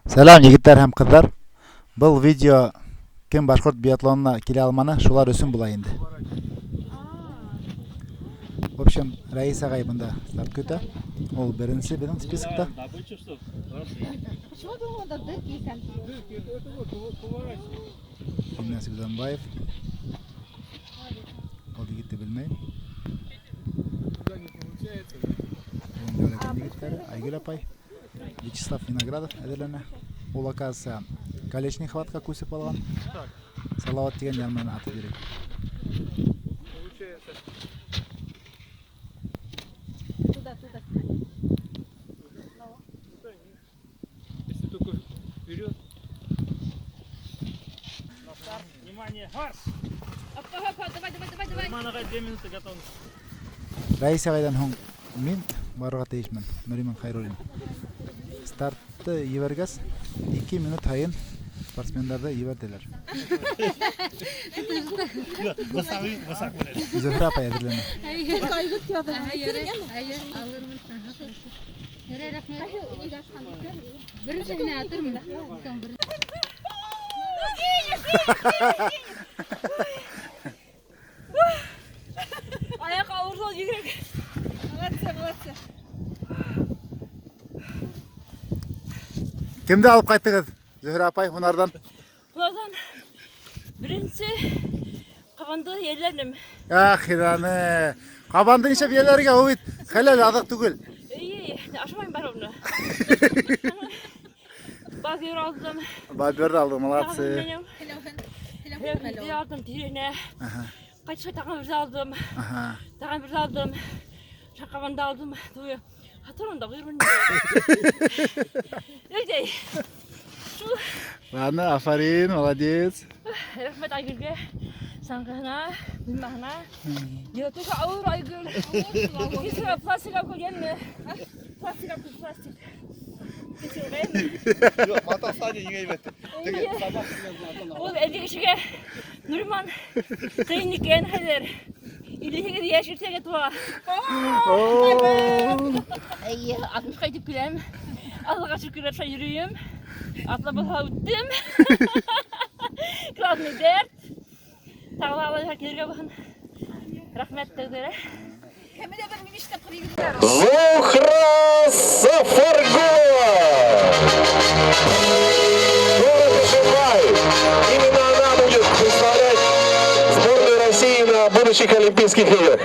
Selam yigitler hem kızlar. Bu video kim Başkurt biatlonuna kile almаны şular üçün bulay endi. В общем, Раиса Гайбында старт көтө. Ол биринчи менин спискта. Почему думала, да дык екен? Гимнас Гүзанбаев. Ол жигитти билмейм. Айгүл апай. Вячеслав Виноградов әзерлене. Ол оказывается колечный хватка көсіп алған. Салават деген жанынан аты берек. Туда. Если только вперед. На старт. Внимание, марш! Опа, давай. Манага 2 минуты готовность. Раиса Гайдан хоң мен баруға тейішмін. Нұриман Хайруллин. Стартты ебергәс 2 минут хайын спортсмендарды еберделер. Басақ болады. Зөһрә апай әзерлене. Кайгыт яды. Birinci ne atırım? Ayak ağırdan yürek. Молодцы. Kimdi алып қайттыңыз? Зөһрә апай Хунардан. Buradan birincisi kapandığı yerlerim. Ахираны. Қабанды неше биелерге ол бит халал азық түгел. İyi, aşamayım ben onu. Bazı yer aldım. Баберді алды, молодцы. Bir aldım tirine. Aha, Kaç takım bir aldım. aha. Takım bir aldım. Şakabanda aldım. Duyu. Hatırım da buyurun. Öyle. Şu Ладно, афарин, молодец. Rahmet Aygül'e. Sankana, bilmahana. Yıltık ağır Aygül. Kesin plastik al gelme. Plastik. Kesin Yok, mata sadece yine evet. Ол әлгі кішіге Нұрман қиындық ең хәзір. Илесеге яшірсеге туа. Атым қайтып келем. Аллаға шүкір етші жүрейім. Атла болса өттім. Красный дерт. Тағла алайға келерге бұқын. Рахмет тәгдері. Зухра Сафаргова! Город Ишимбай. Именно она будет представлять сборную России на будущих Олимпийских играх.